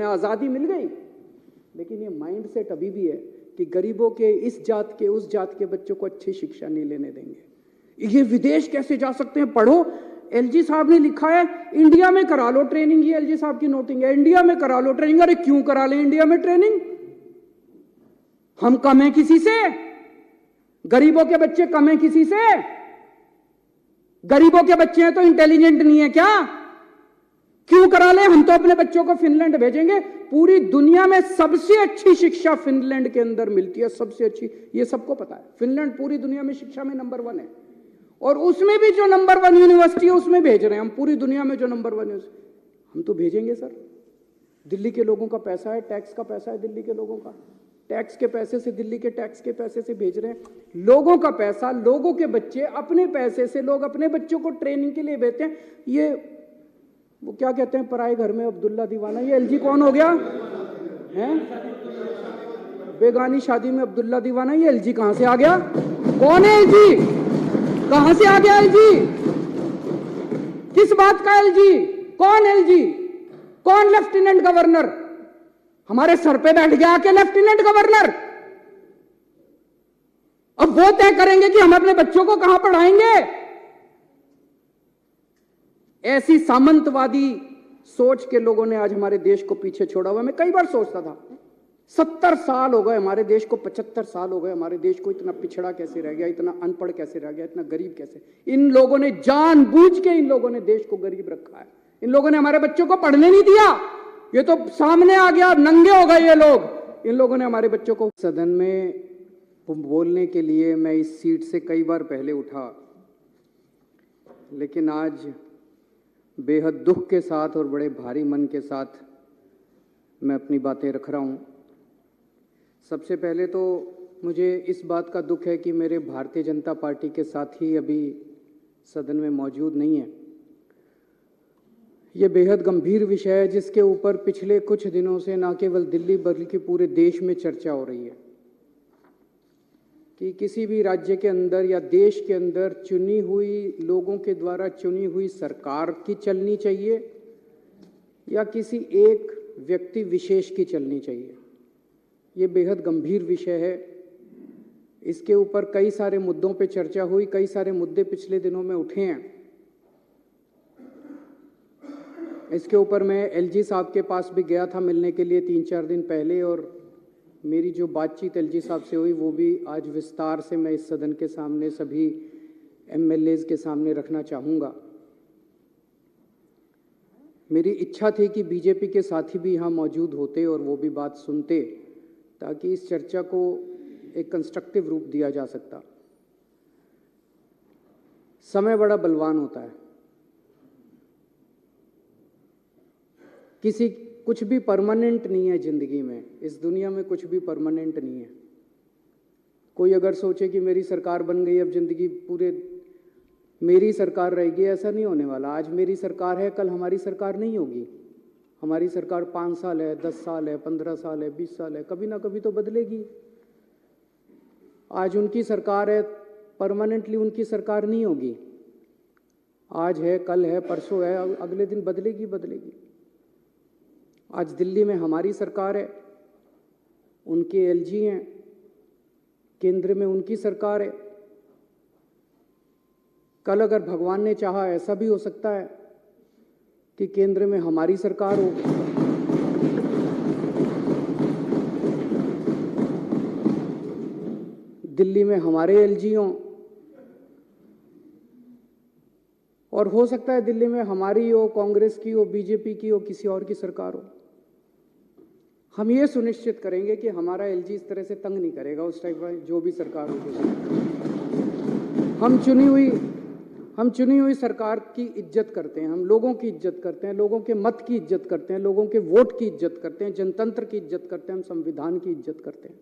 आजादी मिल गई, लेकिन ये माइंडसेट अभी भी है कि गरीबों के, इस जात के, उस जात के बच्चों को अच्छी शिक्षा नहीं लेने देंगे। ये विदेश कैसे जा सकते हैं? पढ़ो, एलजी साहब ने लिखा है इंडिया में करा लो ट्रेनिंग। ये एलजी साहब की नोटिंग है, इंडिया में करा लो ट्रेनिंग। अरे क्यों करा ले इंडिया में ट्रेनिंग? हम कम हैं किसी से? गरीबों के बच्चे कम हैं किसी से? गरीबों के बच्चे हैं तो इंटेलिजेंट नहीं है क्या? क्यों करा ले? हम तो अपने बच्चों को फिनलैंड भेजेंगे। पूरी दुनिया में सबसे अच्छी शिक्षा फिनलैंड के अंदर मिलती है, सबसे अच्छी। ये सबको पता है, फिनलैंड पूरी दुनिया में शिक्षा में नंबर 1 है। और उसमें भी जो नंबर 1 यूनिवर्सिटी है उसमें भेज रहे हैं हम। पूरी दुनिया में जो नंबर 1 हम तो भेजेंगे सर। दिल्ली के लोगों का पैसा है, टैक्स का पैसा है दिल्ली के लोगों का, टैक्स के पैसे से, दिल्ली के टैक्स के पैसे से भेज रहे हैं। लोगों का पैसा, लोगों के बच्चे, अपने पैसे से लोग अपने बच्चों को ट्रेनिंग के लिए भेजते हैं। ये वो क्या कहते हैं, पराए घर में अब्दुल्ला दीवाना। ये एलजी कौन हो गया है? बेगानी शादी में अब्दुल्ला दीवाना। ये एलजी कहां से आ गया? कौन है एलजी? कहां से आ गया एलजी? किस बात का एलजी? कौन एलजी? कौन लेफ्टिनेंट गवर्नर? हमारे सर पे बैठ गया आके लेफ्टिनेंट गवर्नर। अब वो तय करेंगे कि हम अपने बच्चों को कहां पढ़ाएंगे। ऐसी सामंतवादी सोच के लोगों ने आज हमारे देश को पीछे छोड़ा हुआ। मैं कई बार सोचता था 70 साल हो गए हमारे देश को, 75 साल हो गए हमारे देश को। इतना पिछड़ा कैसे रह गया, इतना अनपढ़ कैसे रह गया, इतना गरीब कैसे? इन लोगों ने जानबूझ के, इन लोगों ने देश को गरीब रखा है। इन लोगों ने हमारे बच्चों को पढ़ने नहीं दिया। ये तो सामने आ गया, नंगे हो गए ये लोग। इन लोगों ने हमारे बच्चों को सदन में बोलने के लिए मैं इस सीट से कई बार पहले उठा, लेकिन आज बेहद दुख के साथ और बड़े भारी मन के साथ मैं अपनी बातें रख रहा हूं। सबसे पहले तो मुझे इस बात का दुख है कि मेरे भारतीय जनता पार्टी के साथी अभी सदन में मौजूद नहीं है। ये बेहद गंभीर विषय है जिसके ऊपर पिछले कुछ दिनों से न केवल दिल्ली बल्कि पूरे देश में चर्चा हो रही है कि किसी भी राज्य के अंदर या देश के अंदर चुनी हुई, लोगों के द्वारा चुनी हुई सरकार की चलनी चाहिए या किसी एक व्यक्ति विशेष की चलनी चाहिए। ये बेहद गंभीर विषय है। इसके ऊपर कई सारे मुद्दों पे चर्चा हुई, कई सारे मुद्दे पिछले दिनों में उठे हैं। इसके ऊपर मैं एलजी साहब के पास भी गया था मिलने के लिए 3-4 दिन पहले, और मेरी जो बातचीत एलजी साहब से हुई वो भी आज विस्तार से मैं इस सदन के सामने, सभी एमएलएज के सामने रखना चाहूँगा। मेरी इच्छा थी कि बीजेपी के साथी भी यहाँ मौजूद होते और वो भी बात सुनते, ताकि इस चर्चा को एक कंस्ट्रक्टिव रूप दिया जा सकता। समय बड़ा बलवान होता है। कुछ भी परमानेंट नहीं है जिंदगी में। इस दुनिया में कुछ भी परमानेंट नहीं है। कोई अगर सोचे कि मेरी सरकार बन गई, अब जिंदगी पूरे मेरी सरकार रहेगी, ऐसा नहीं होने वाला। आज मेरी सरकार है, कल हमारी सरकार नहीं होगी। हमारी सरकार 5 साल है, 10 साल है, 15 साल है, 20 साल है, कभी ना कभी तो बदलेगी। आज उनकी सरकार है, परमानेंटली उनकी सरकार नहीं होगी। आज है, कल है, परसों है, अगले दिन बदलेगी। आज दिल्ली में हमारी सरकार है, उनके एलजी हैं, केंद्र में उनकी सरकार है। कल अगर भगवान ने चाहा ऐसा भी हो सकता है कि केंद्र में हमारी सरकार हो। दिल्ली में हमारे एलजी हों, और हो सकता है दिल्ली में हमारी हो, कांग्रेस की हो, बीजेपी की हो, किसी और की सरकार हो। हम ये सुनिश्चित करेंगे कि हमारा एलजी इस तरह से तंग नहीं करेगा उस टाइप का, जो भी सरकार होगी। हम चुनी हुई सरकार की इज्जत करते हैं, हम लोगों की इज्जत करते हैं, लोगों के मत की इज्जत करते हैं, लोगों के वोट की इज्जत करते हैं, जनतंत्र की इज्जत करते हैं, हम संविधान की इज्जत करते हैं।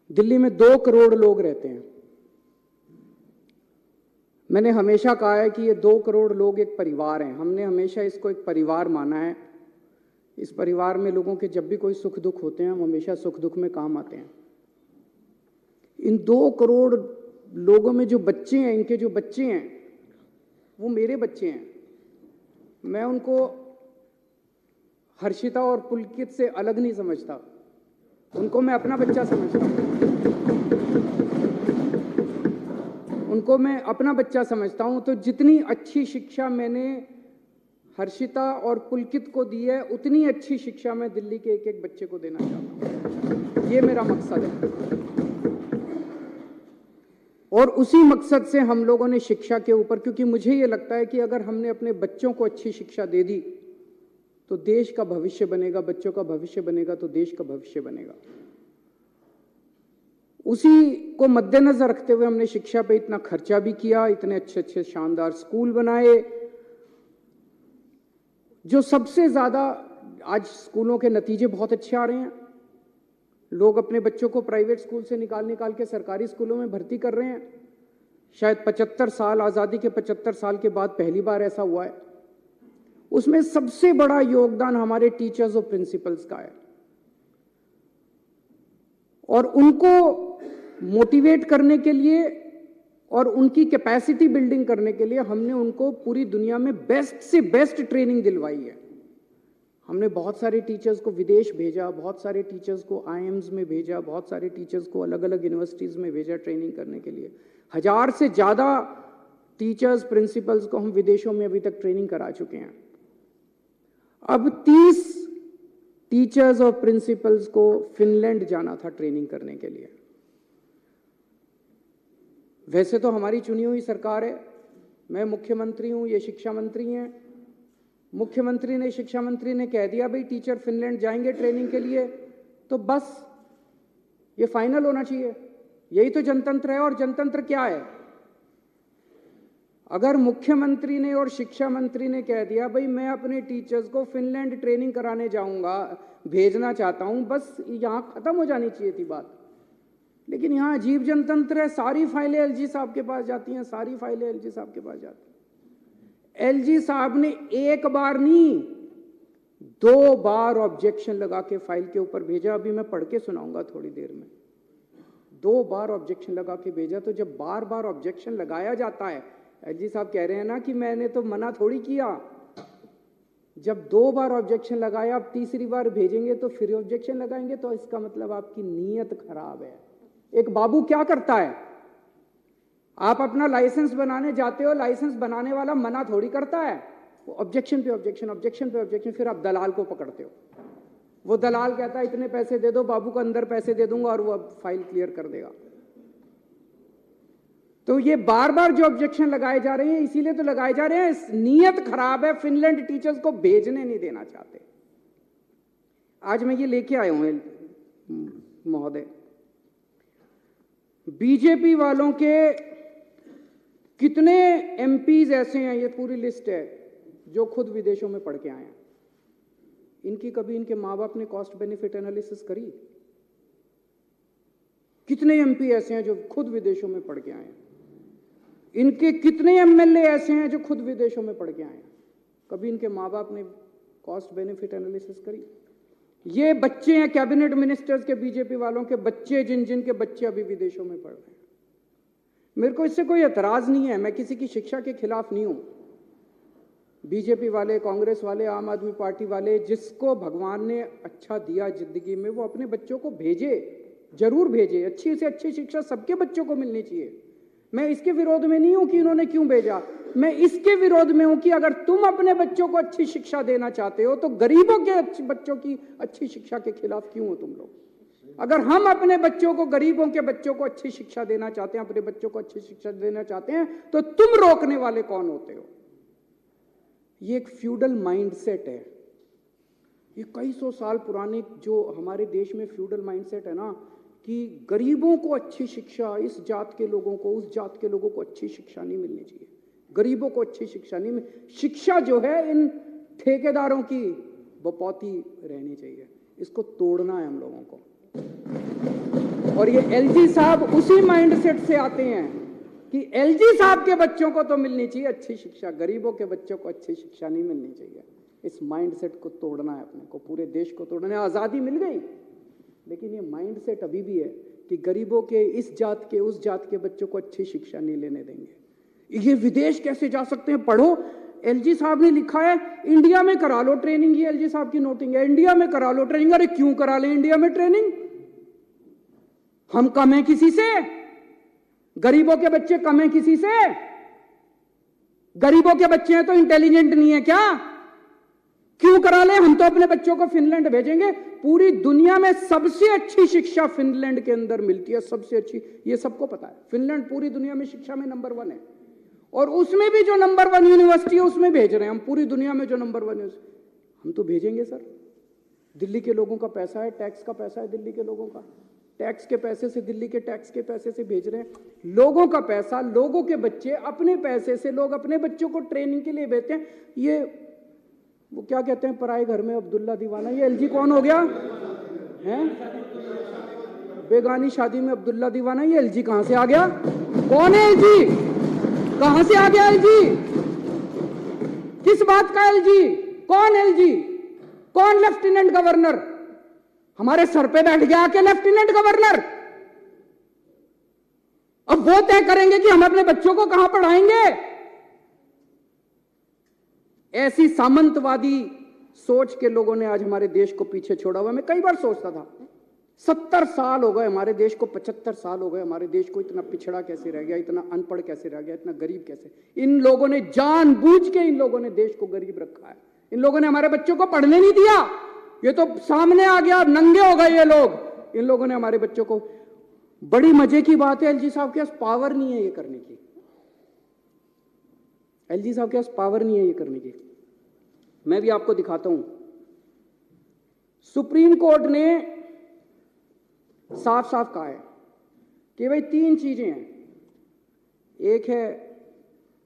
दिल्ली में 2 करोड़ लोग रहते हैं। मैंने हमेशा कहा है कि ये 2 करोड़ लोग एक परिवार हैं। हमने हमेशा इसको एक परिवार माना है। इस परिवार में लोगों के जब भी कोई सुख दुख होते हैं, हम हमेशा सुख दुख में काम आते हैं। इन 2 करोड़ लोगों में जो बच्चे हैं, इनके जो बच्चे हैं, वो मेरे बच्चे हैं। मैं उनको हर्षिता और पुलकित से अलग नहीं समझता, उनको मैं अपना बच्चा समझता हूँ, उनको मैं अपना बच्चा समझता हूँ। तो जितनी अच्छी शिक्षा मैंने हर्षिता और पुलकित को दी है, उतनी अच्छी शिक्षा मैं दिल्ली के एक एक बच्चे को देना चाहता हूँ। ये मेरा मकसद है और उसी मकसद से हम लोगों ने शिक्षा के ऊपर, क्योंकि मुझे ये लगता है कि अगर हमने अपने बच्चों को अच्छी शिक्षा दे दी तो देश का भविष्य बनेगा, बच्चों का भविष्य बनेगा तो देश का भविष्य बनेगा। उसी को मद्देनजर रखते हुए हमने शिक्षा पे इतना खर्चा भी किया, इतने अच्छे अच्छे शानदार स्कूल बनाए। जो सबसे ज्यादा आज स्कूलों के नतीजे बहुत अच्छे आ रहे हैं, लोग अपने बच्चों को प्राइवेट स्कूल से निकाल के सरकारी स्कूलों में भर्ती कर रहे हैं। शायद 75 साल, आजादी के 75 साल के बाद पहली बार ऐसा हुआ है। उसमें सबसे बड़ा योगदान हमारे टीचर्स और प्रिंसिपल्स का है और उनको मोटिवेट करने के लिए और उनकी कैपेसिटी बिल्डिंग करने के लिए हमने उनको पूरी दुनिया में बेस्ट से बेस्ट ट्रेनिंग दिलवाई है। हमने बहुत सारे टीचर्स को विदेश भेजा, बहुत सारे टीचर्स को आईएम्स में भेजा, बहुत सारे टीचर्स को अलग अलग यूनिवर्सिटीज में भेजा ट्रेनिंग करने के लिए। 1000 से ज्यादा टीचर्स प्रिंसिपल्स को हम विदेशों में अभी तक ट्रेनिंग करा चुके हैं। अब 30 टीचर्स और प्रिंसिपल्स को फिनलैंड जाना था ट्रेनिंग करने के लिए। वैसे तो हमारी चुनी हुई सरकार है, मैं मुख्यमंत्री हूं, ये शिक्षा मंत्री हैं। मुख्यमंत्री ने, शिक्षा मंत्री ने कह दिया भाई टीचर फिनलैंड जाएंगे ट्रेनिंग के लिए, तो बस ये फाइनल होना चाहिए। यही तो जनतंत्र है। और जनतंत्र क्या है? अगर मुख्यमंत्री ने और शिक्षा मंत्री ने कह दिया भाई मैं अपने टीचर्स को फिनलैंड ट्रेनिंग कराने जाऊंगा, भेजना चाहता हूं, बस यहां खत्म हो जानी चाहिए थी बात। लेकिन यहां अजीब जनतंत्र है, सारी फाइलें एलजी साहब के पास जाती हैं, सारी फाइलें एलजी साहब के पास जाती हैं। एलजी साहब ने एक बार नहीं 2 बार ऑब्जेक्शन लगा के फाइल के ऊपर भेजा। अभी मैं पढ़ के सुनाऊंगा थोड़ी देर में। 2 बार ऑब्जेक्शन लगा के भेजा। तो जब बार बार ऑब्जेक्शन लगाया जाता है, एलजी साहब कह रहे हैं ना कि मैंने तो मना थोड़ी किया। जब 2 बार ऑब्जेक्शन लगाया, अब तीसरी बार भेजेंगे तो फिर ऑब्जेक्शन लगाएंगे, तो इसका मतलब आपकी नीयत खराब है। एक बाबू क्या करता है, आप अपना लाइसेंस बनाने जाते हो, लाइसेंस बनाने वाला मना थोड़ी करता है, वो ऑब्जेक्शन पे ऑब्जेक्शन, ऑब्जेक्शन पे ऑब्जेक्शन, फिर आप दलाल को पकड़ते हो। वो दलाल कहता है इतने पैसे दे दो, बाबू को अंदर पैसे दे दूंगा और वो अब फाइल क्लियर कर देगा। तो ये बार बार जो ऑब्जेक्शन लगाए जा रहे हैं, इसीलिए तो लगाए जा रहे हैं, नीयत खराब है, फिनलैंड टीचर्स को भेजने नहीं देना चाहते। आज मैं ये लेके आया हूं महोदय, बीजेपी वालों के कितने एमपीज ऐसे हैं, ये पूरी लिस्ट है, जो खुद विदेशों में पढ़ के आए हैं। इनकी कभी इनके मां बाप ने कॉस्ट बेनिफिट एनालिसिस करी? कितने एमपी ऐसे हैं जो खुद विदेशों में पढ़ के आए हैं? इनके कितने एमएलए ऐसे हैं जो खुद विदेशों में पढ़ के आए हैं? कभी इनके मां बाप ने कॉस्ट बेनिफिट एनालिसिस करी? ये बच्चे हैं कैबिनेट मिनिस्टर्स के, बीजेपी वालों के बच्चे, जिन के बच्चे अभी विदेशों में पढ़ रहे हैं। मेरे को इससे कोई एतराज नहीं है, मैं किसी की शिक्षा के खिलाफ नहीं हूं। बीजेपी वाले, कांग्रेस वाले, आम आदमी पार्टी वाले, जिसको भगवान ने अच्छा दिया जिंदगी में, वो अपने बच्चों को भेजे, जरूर भेजे। अच्छी से अच्छी शिक्षा सबके बच्चों को मिलनी चाहिए। मैं इसके विरोध में नहीं हूं कि इन्होंने क्यों भेजा, मैं इसके विरोध में हूं कि अगर तुम अपने बच्चों को अच्छी शिक्षा देना चाहते हो तो गरीबों के बच्चों की अच्छी शिक्षा के खिलाफ क्यों हो तुम लोग? अगर हम अपने बच्चों को, गरीबों के बच्चों को अच्छी शिक्षा देना चाहते हैं, अपने बच्चों को अच्छी शिक्षा देना चाहते हैं, तो तुम रोकने वाले कौन होते हो? ये एक फ्यूडल माइंडसेट है, ये कई सौ साल पुरानी जो हमारे देश में फ्यूडल माइंडसेट है ना, कि गरीबों को अच्छी शिक्षा, इस जात के लोगों को, उस जात के लोगों को अच्छी शिक्षा नहीं मिलनी चाहिए, गरीबों को अच्छी शिक्षा नहीं शिक्षा जो है इन ठेकेदारों की बपौती रहनी चाहिए। इसको तोड़ना है हम लोगों को। और ये एलजी साहब उसी माइंडसेट से आते हैं कि एलजी साहब के बच्चों को तो मिलनी चाहिए अच्छी शिक्षा, गरीबों के बच्चों को अच्छी शिक्षा नहीं मिलनी चाहिए। इस माइंडसेट को तोड़ना है अपने को, पूरे देश को तोड़ना है। आजादी मिल गई, लेकिन ये माइंडसेट अभी भी है कि गरीबों के, इस जात के, उस जात के बच्चों को अच्छी शिक्षा नहीं लेने देंगे। ये विदेश कैसे जा सकते हैं? पढ़ो, एलजी साहब ने लिखा है इंडिया में करा लो ट्रेनिंग। ये एलजी साहब की नोटिंग है, इंडिया में करा लो ट्रेनिंग। अरे क्यों करा ले इंडिया में ट्रेनिंग? हम कम हैं किसी से? गरीबों के बच्चे कम हैं किसी से? गरीबों के बच्चे हैं तो इंटेलिजेंट नहीं है क्या? क्यों करा ले? हम तो अपने बच्चों को फिनलैंड भेजेंगे। पूरी दुनिया में सबसे अच्छी शिक्षा फिनलैंड के अंदर मिलती है, सबसे अच्छी। ये सबको पता है, फिनलैंड पूरी दुनिया में शिक्षा में नंबर 1 है। और उसमें भी जो नंबर 1 यूनिवर्सिटी है उसमें भेज रहे हैं हम। पूरी दुनिया में जो नंबर 1 हम तो भेजेंगे सर। दिल्ली के लोगों का पैसा है, टैक्स का पैसा है दिल्ली के लोगों का, टैक्स के पैसे से, दिल्ली के टैक्स के पैसे से भेज रहे हैं। लोगों का पैसा, लोगों के बच्चे, अपने पैसे से लोग अपने बच्चों को ट्रेनिंग के लिए भेजते हैं। ये वो क्या कहते हैं, पराए घर में अब्दुल्ला दीवाना। ये एलजी कौन हो गया है? बेगानी शादी में अब्दुल्ला दीवाना। ये एलजी कहां से आ गया? कौन है एलजी? कहां से आ गया एलजी? किस बात का एलजी? कौन एलजी? कौन लेफ्टिनेंट गवर्नर? हमारे सर पे बैठ गया आके लेफ्टिनेंट गवर्नर। अब वो तय करेंगे कि हम अपने बच्चों को कहां पढ़ाएंगे। ऐसी सामंतवादी सोच के लोगों ने आज हमारे देश को पीछे छोड़ा हुआ। मैं कई बार सोचता था 70 साल हो गए हमारे देश को, 75 साल हो गए हमारे देश को। इतना पिछड़ा कैसे रह गया, इतना अनपढ़ कैसे रह गया, इतना गरीब कैसे? इन लोगों ने जानबूझ के इन लोगों ने देश को गरीब रखा है। इन लोगों ने हमारे बच्चों को पढ़ने नहीं दिया। ये तो सामने आ गया, नंगे हो गए ये लोग। इन लोगों ने हमारे बच्चों को, बड़ी मजे की बात है एलजी साहब के पास पावर नहीं है ये करने की। एलजी साहब के पास पावर नहीं है ये करने की। मैं भी आपको दिखाता हूं। सुप्रीम कोर्ट ने साफ साफ कहा है कि भाई 3 चीजें हैं। एक है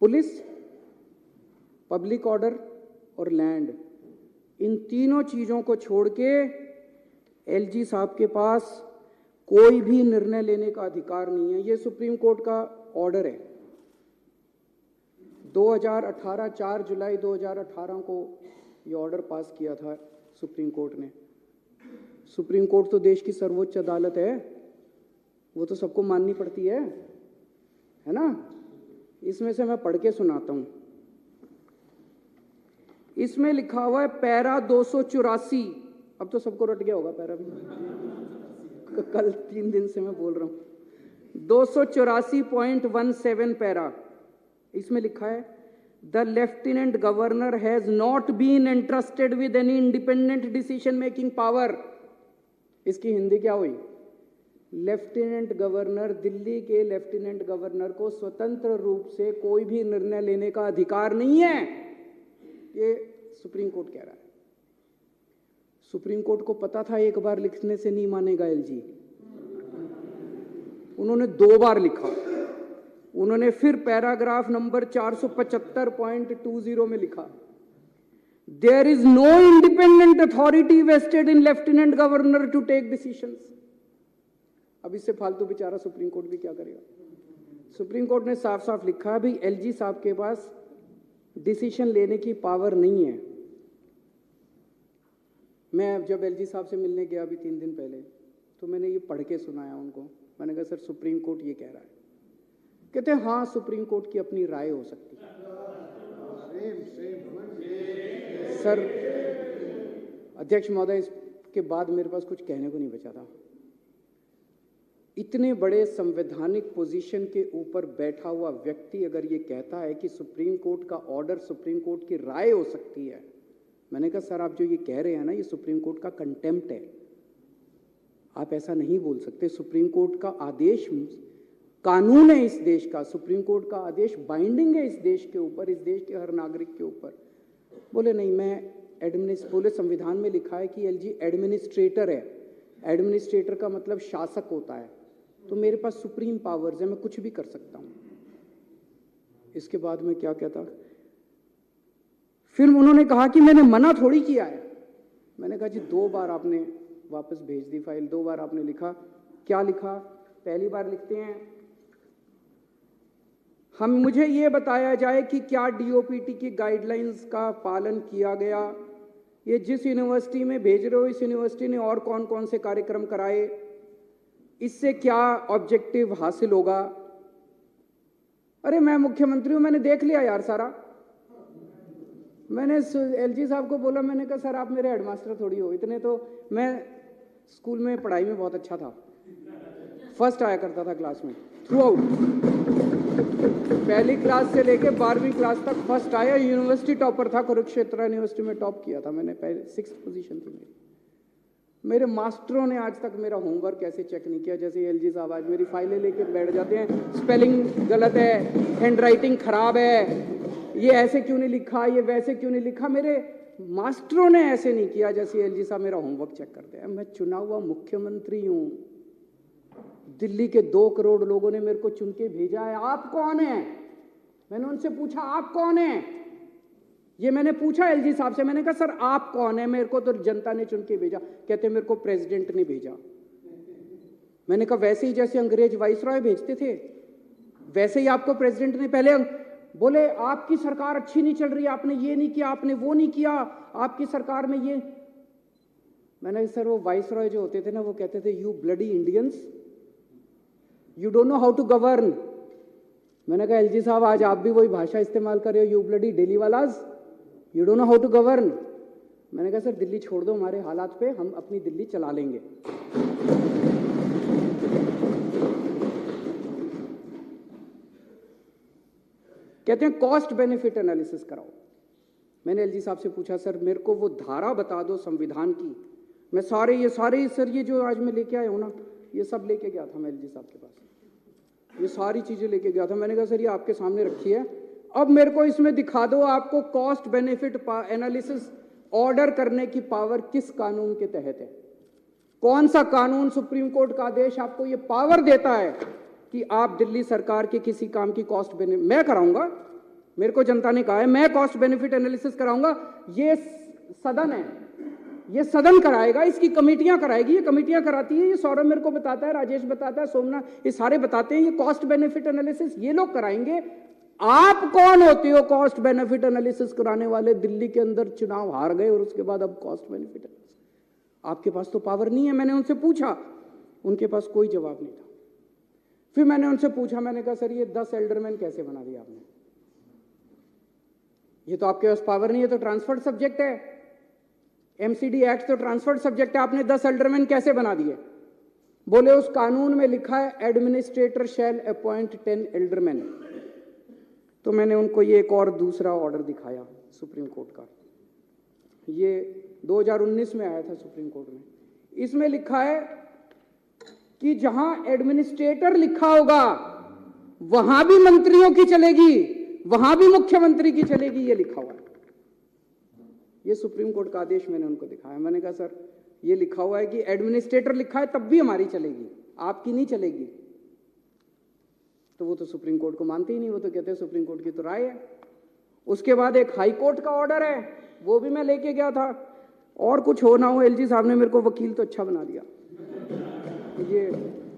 पुलिस, पब्लिक ऑर्डर और लैंड। इन तीनों चीजों को छोड़ के एलजी साहब के पास कोई भी निर्णय लेने का अधिकार नहीं है। ये सुप्रीम कोर्ट का ऑर्डर है। 2018 4 जुलाई 2018 को ये ऑर्डर पास किया था सुप्रीम कोर्ट ने। सुप्रीम कोर्ट तो देश की सर्वोच्च अदालत है, वो तो सबको माननी पड़ती है ना। इसमें से मैं पढ़ के सुनाता हूं। इसमें लिखा हुआ है पैरा 284। अब तो सबको रट गया होगा पैरा भी, कल 3 दिन से मैं बोल रहा हूं। 284.17 पैरा। इसमें लिखा है the lieutenant governor has not been entrusted with any independent decision making power. इसकी हिंदी क्या हुई? लेफ्टिनेंट गवर्नर, दिल्ली के लेफ्टिनेंट गवर्नर को स्वतंत्र रूप से कोई भी निर्णय लेने का अधिकार नहीं है। ये सुप्रीम कोर्ट कह रहा है। सुप्रीम कोर्ट को पता था एक बार लिखने से नहीं मानेगा एलजी। उन्होंने 2 बार लिखा। उन्होंने फिर पैराग्राफ नंबर 475.20 में लिखा there is no independent authority vested in lieutenant governor to take decisions. अब इससे फालतू बेचारा सुप्रीम कोर्ट भी क्या करेगा? सुप्रीम कोर्ट ने साफ साफ लिखा है भाई एलजी साहब के पास डिसीजन लेने की पावर नहीं है। मैं जब एलजी साहब से मिलने गया अभी 3 दिन पहले, तो मैंने ये पढ़ के सुनाया उनको। मैंने कहा सर सुप्रीम कोर्ट ये कह रहा है। कहते हैं हाँ सुप्रीम कोर्ट की अपनी राय हो सकती है। सर अध्यक्ष महोदय, इसके बाद मेरे पास कुछ कहने को नहीं बचा था। इतने बड़े संवैधानिक पोजीशन के ऊपर बैठा हुआ व्यक्ति अगर ये कहता है कि सुप्रीम कोर्ट का ऑर्डर सुप्रीम कोर्ट की राय हो सकती है, मैंने कहा सर आप जो ये कह रहे हैं ना, ये सुप्रीम कोर्ट का कंटेम्प्ट है। आप ऐसा नहीं बोल सकते। सुप्रीम कोर्ट का आदेश कानून है इस देश का। सुप्रीम कोर्ट का आदेश बाइंडिंग है इस देश के ऊपर, इस देश के हर नागरिक के ऊपर। बोले नहीं, मैं बोले संविधान में लिखा है कि एलजी एडमिनिस्ट्रेटर है। एडमिनिस्ट्रेटर का मतलब शासक होता है, तो मेरे पास सुप्रीम पावर्स है, मैं कुछ भी कर सकता हूं। इसके बाद में क्या कहता, फिर उन्होंने कहा कि मैंने मना थोड़ी किया है। मैंने कहा जी 2 बार आपने वापस भेज दी फाइल, 2 बार आपने लिखा। क्या लिखा? पहली बार लिखते हैं मुझे ये बताया जाए कि क्या डीओपीटी की गाइडलाइंस का पालन किया गया। ये जिस यूनिवर्सिटी में भेज रहे हो, इस यूनिवर्सिटी ने और कौन कौन से कार्यक्रम कराए, इससे क्या ऑब्जेक्टिव हासिल होगा। अरे मैं मुख्यमंत्री हूं, मैंने देख लिया यार सारा। मैंने एलजी साहब को बोला, मैंने कहा सर आप मेरे हेडमास्टर थोड़ी हो, इतने तो मैं स्कूल में पढ़ाई में बहुत अच्छा था, फर्स्ट आया करता था क्लास में थ्रू आउट, पहली क्लास से लेके 12वीं क्लास तक फर्स्ट आया, यूनिवर्सिटी टॉपर था, कुरुक्षेत्र यूनिवर्सिटी में टॉप किया था मैंने, पहले 6th पोजीशन थी मेरे मास्टरों ने आज तक मेरा होमवर्क ऐसे चेक नहीं किया जैसे एलजी साहब आज मेरी फाइलें लेके बैठ जाते हैं, स्पेलिंग गलत है, हैंड राइटिंग खराब है, ये ऐसे क्यों नहीं लिखा, ये वैसे क्यों नहीं लिखा, मेरे मास्टरों ने ऐसे नहीं किया जैसे एलजी साहब मेरा होमवर्क चेक करते हैं। मैं चुना हुआ मुख्यमंत्री हूं, दिल्ली के 2 करोड़ लोगों ने मेरे को चुन के भेजा है, आप कौन है? मैंने उनसे पूछा आप कौन है, ये मैंने पूछा एलजी साहब से, मैंने कहा सर आप कौन है, मेरे को तो जनता ने चुन के भेजा। कहते मेरे को प्रेसिडेंट ने भेजा। मैंने कहा वैसे ही जैसे अंग्रेज वाइसरॉय भेजते थे वैसे ही आपको प्रेसिडेंट ने, पहले बोले आपकी सरकार अच्छी नहीं चल रही, आपने ये नहीं किया, आपने वो नहीं किया, आपकी सरकार में ये। मैंने सर वो वाइसरॉय जो होते थे ना वो कहते थे you bloody Indians you don't know how to govern. मैंने कहा एलजी साहब आज आप भी वही भाषा इस्तेमाल कर रहे हो, यू ब्लडी डेली वालाज you don't know how to govern. मैंने कहा सर दिल्ली छोड़ दो हमारे हालात पे, हम अपनी दिल्ली चला लेंगे। कहते हैं कॉस्ट बेनिफिट एनालिसिस कराओ। मैंने एलजी साहब से पूछा सर मेरे को वो धारा बता दो संविधान की, मैं सारे सर ये जो आज मैं लेके आया हूं ना ये सब लेके गया था मैं एलजी साहब के पास, ये सारी चीजें लेके गया था। मैंने कहा सर ये आपके सामने रखी है, अब मेरे को इसमें दिखा दो आपको कॉस्ट बेनिफिट एनालिसिस ऑर्डर करने की पावर किस कानून के तहत है, कौन सा कानून सुप्रीम कोर्ट का आदेश आपको ये पावर देता है कि आप दिल्ली सरकार के किसी काम की कॉस्ट बेनिफिट, मैं कराऊंगा, मेरे को जनता ने कहा है मैं कॉस्ट बेनिफिट एनालिसिस कराऊंगा। ये सदन है, ये सदन कराएगा, इसकी कमेटियां कराएगी, ये कमेटियां कराती है, ये सौरभ मेरे को बताता है, राजेश बताता है, सोमनाथ, ये सारे बताते हैं, ये कॉस्ट बेनिफिट एनालिसिस ये लोग कराएंगे। आप कौन होते हो कॉस्ट बेनिफिट एनालिसिस कराने वाले? दिल्ली के अंदर चुनाव हार गए और उसके बाद अब कॉस्ट बेनिफिट एनालिसिस, आपके पास तो पावर नहीं है। मैंने उनसे पूछा, उनके पास कोई जवाब नहीं था। फिर मैंने उनसे पूछा, मैंने कहा सर ये 10 एल्डरमैन कैसे बना दिया आपने? ये तो आपके पास पावर नहीं है, तो ट्रांसफर्ड सब्जेक्ट है, एमसीडी एक्ट तो ट्रांसफर्ड सब्जेक्ट है, आपने 10 एल्डरमैन कैसे बना दिए? बोले उस कानून में लिखा है एडमिनिस्ट्रेटर शैल अपॉइंट 10 एल्डरमैन। तो मैंने उनको ये एक और दूसरा ऑर्डर दिखाया सुप्रीम कोर्ट का, ये 2019 में आया था सुप्रीम कोर्ट में। इसमें लिखा है कि जहां एडमिनिस्ट्रेटर लिखा होगा वहां भी मंत्रियों की चलेगी, वहां भी मुख्यमंत्री की चलेगी, ये लिखा हुआ है। ये सुप्रीम कोर्ट का आदेश मैंने उनको दिखाया। मैंने कहा सर ये लिखा हुआ है कि एडमिनिस्ट्रेटर लिखा है तब भी हमारी चलेगी, आपकी नहीं चलेगी। तो वो तो सुप्रीम कोर्ट को मानते ही नहीं, वो तो कहते हैं सुप्रीम कोर्ट की तो राय है। उसके बाद एक हाई कोर्ट का ऑर्डर है, वो भी मैं लेके गया था। और कुछ हो ना हो, एलजी साहब ने मेरे को वकील तो अच्छा बना दिया। ये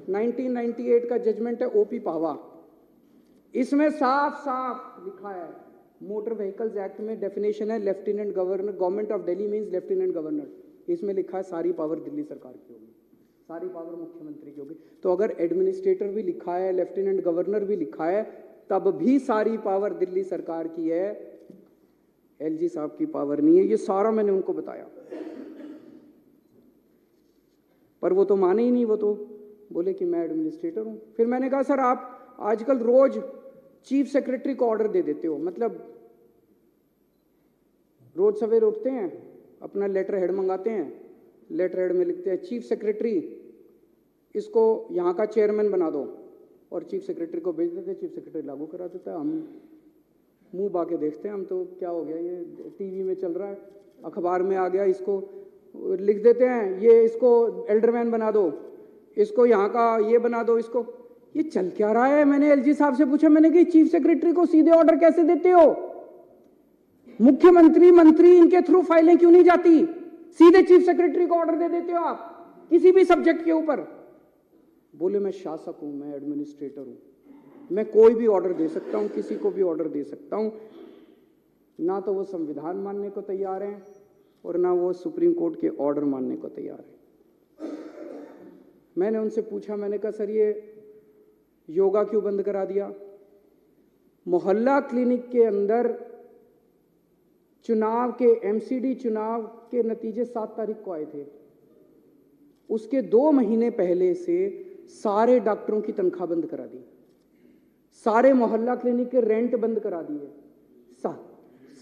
1998 का जजमेंट है ओपी पावा, इसमें साफ साफ लिखा है, मोटर व्हीकल्स एक्ट में डेफिनेशन है lieutenant governor, government of Delhi means lieutenant governor. इसमें लिखा है सारी पावर दिल्ली सरकार की होगी, सारी पावर मुख्यमंत्री की होगी। तो अगर एडमिनिस्ट्रेटर भी लिखा है, लेफ्टिनेंट गवर्नर भी लिखा है, तब भी सारी पावर दिल्ली सरकार की है, एलजी साहब की पावर नहीं है। ये सारा मैंने उनको बताया, पर वो तो माने ही नहीं, वो तो बोले कि मैं एडमिनिस्ट्रेटर हूं। फिर मैंने कहा सर आप आजकल रोज चीफ सेक्रेटरी को ऑर्डर दे देते हो, मतलब रोज सवेरे उठते हैं, अपना लेटर हेड मंगाते हैं, लेटर हेड में लिखते हैं चीफ सेक्रेटरी इसको यहाँ का चेयरमैन बना दो, और चीफ सेक्रेटरी को भेज देते, चीफ सेक्रेटरी लागू करा देता है। हम मुंह बाके देखते हैं, हम तो क्या हो गया, ये टीवी में चल रहा है, अखबार में आ गया, इसको लिख देते हैं, ये इसको एल्डरमैन बना दो, इसको यहाँ का ये बना दो, इसको। ये चल क्या रहा है? मैंने एलजी साहब से पूछा, मैंने कहा चीफ सेक्रेटरी को सीधे ऑर्डर कैसे देते हो? मुख्यमंत्री मंत्री इनके थ्रू फाइलें क्यों नहीं जाती? सीधे चीफ सेक्रेटरी को ऑर्डर दे देते हो आप किसी भी सब्जेक्ट के ऊपर। बोले मैं शासक हूं, मैं एडमिनिस्ट्रेटर हूं, मैं कोई भी ऑर्डर दे सकता हूं, किसी को भी ऑर्डर दे सकता हूं। ना तो वो संविधान मानने को तैयार हैं और ना वो सुप्रीम कोर्ट के ऑर्डर मानने को तैयार है। मैंने उनसे पूछा, मैंने कहा सर ये योगा क्यों बंद करा दिया? मोहल्ला क्लिनिक के अंदर चुनाव के एमसीडी चुनाव के नतीजे 7 तारीख को आए थे। उसके 2 महीने पहले से सारे डॉक्टरों की तनख्वाह बंद करा दी, सारे मोहल्ला क्लिनिक के रेंट बंद करा दिए,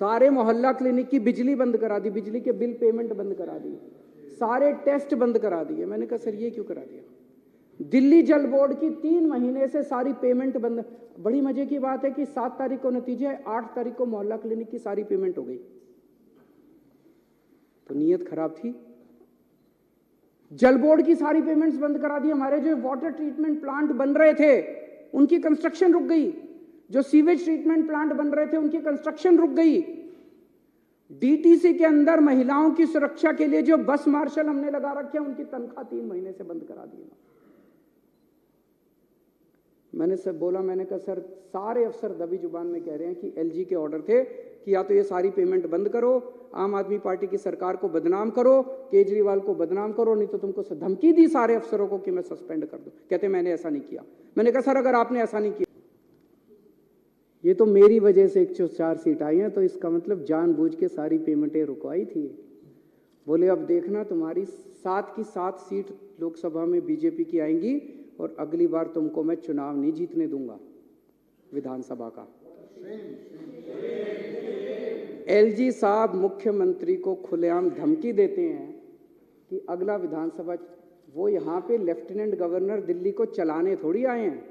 सारे मोहल्ला क्लिनिक की बिजली बंद करा दी, बिजली के बिल पेमेंट बंद करा दी, सारे टेस्ट बंद करा दिए। मैंने कहा सर ये क्यों करा दिया? दिल्ली जल बोर्ड की 3 महीने से सारी पेमेंट बंद। बड़ी मजे की बात है कि 7 तारीख को नतीजे है, 8 तारीख को मोहल्ला क्लिनिक की सारी पेमेंट हो गई। तो नीयत खराब थी। जल बोर्ड की सारी पेमेंट्स बंद करा दी। हमारे जो वाटर ट्रीटमेंट प्लांट बन रहे थे उनकी कंस्ट्रक्शन रुक गई, जो सीवेज ट्रीटमेंट प्लांट बन रहे थे उनकी कंस्ट्रक्शन रुक गई। डीटीसी के अंदर महिलाओं की सुरक्षा के लिए जो बस मार्शल हमने लगा रखे हैं उनकी तनख्वाह 3 महीने से बंद करा दी। मैंने सब बोला, मैंने कहा सर सारे अफसर दबी जुबान में कह रहे हैं कि एलजी के ऑर्डर थे कि या तो ये सारी पेमेंट बंद करो, आम आदमी पार्टी की सरकार को बदनाम करो, केजरीवाल को बदनाम करो, नहीं तो तुमको धमकी दी सारे अफसरों को कि मैं सस्पेंड कर दूं। कहते मैंने ऐसा नहीं किया। मैंने कहा सर अगर आपने ऐसा नहीं किया, ये तो मेरी वजह से 104 सीट आई हैं, तो इसका मतलब जानबूझ के सारी पेमेंटें रुकवाई थी। बोले अब देखना तुम्हारी 7 की 7 सीट लोकसभा में बीजेपी की आएंगी और अगली बार तुमको मैं चुनाव नहीं जीतने दूंगा विधानसभा का। एलजी साहब मुख्यमंत्री को खुलेआम धमकी देते हैं कि अगला विधानसभा, वो यहाँ पे लेफ्टिनेंट गवर्नर दिल्ली को चलाने थोड़ी आए हैं,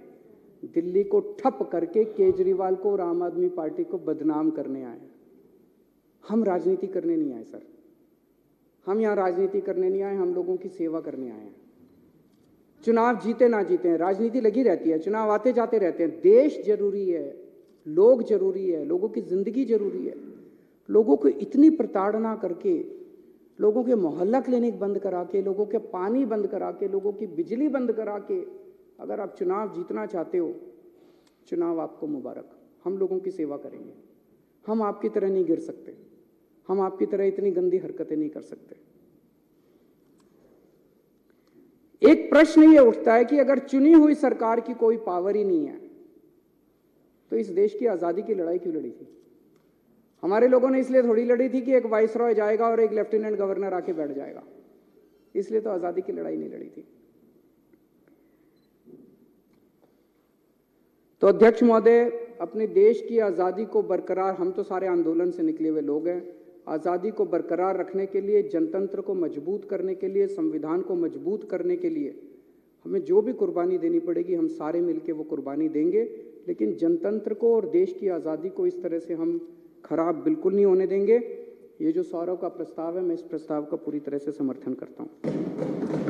दिल्ली को ठप करके केजरीवाल को और आम आदमी पार्टी को बदनाम करने आए हैं। हम राजनीति करने नहीं आए सर, हम यहाँ राजनीति करने नहीं आए, हम लोगों की सेवा करने आए हैं। चुनाव जीते ना जीते हैं, राजनीति लगी रहती है, चुनाव आते जाते रहते हैं। देश जरूरी है, लोग जरूरी है, लोगों की जिंदगी जरूरी है। लोगों को इतनी प्रताड़ना करके, लोगों के मोहल्ला क्लिनिक बंद करा के, लोगों के पानी बंद करा के, लोगों की बिजली बंद करा के अगर आप चुनाव जीतना चाहते हो, चुनाव आपको मुबारक। हम लोगों की सेवा करेंगे, हम आपकी तरह नहीं गिर सकते, हम आपकी तरह इतनी गंदी हरकतें नहीं कर सकते। एक प्रश्न ये उठता है कि अगर चुनी हुई सरकार की कोई पावर ही नहीं है तो इस देश की आजादी की लड़ाई क्यों लड़ी थी? हमारे लोगों ने इसलिए थोड़ी लड़ी थी कि एक वाइसरॉय जाएगा और एक लेफ्टिनेंट गवर्नर आके बैठ जाएगा, इसलिए तो आजादी की लड़ाई नहीं लड़ी थी। तो अध्यक्ष महोदय, अपने देश की आजादी को बरकरार, हम तो सारे आंदोलन से निकले हुए लोग हैं, आज़ादी को बरकरार रखने के लिए, जनतंत्र को मजबूत करने के लिए, संविधान को मजबूत करने के लिए हमें जो भी कुर्बानी देनी पड़ेगी हम सारे मिलकर वो कुर्बानी देंगे। लेकिन जनतंत्र को और देश की आज़ादी को इस तरह से हम खराब बिल्कुल नहीं होने देंगे। ये जो सौरव का प्रस्ताव है, मैं इस प्रस्ताव का पूरी तरह से समर्थन करता हूँ।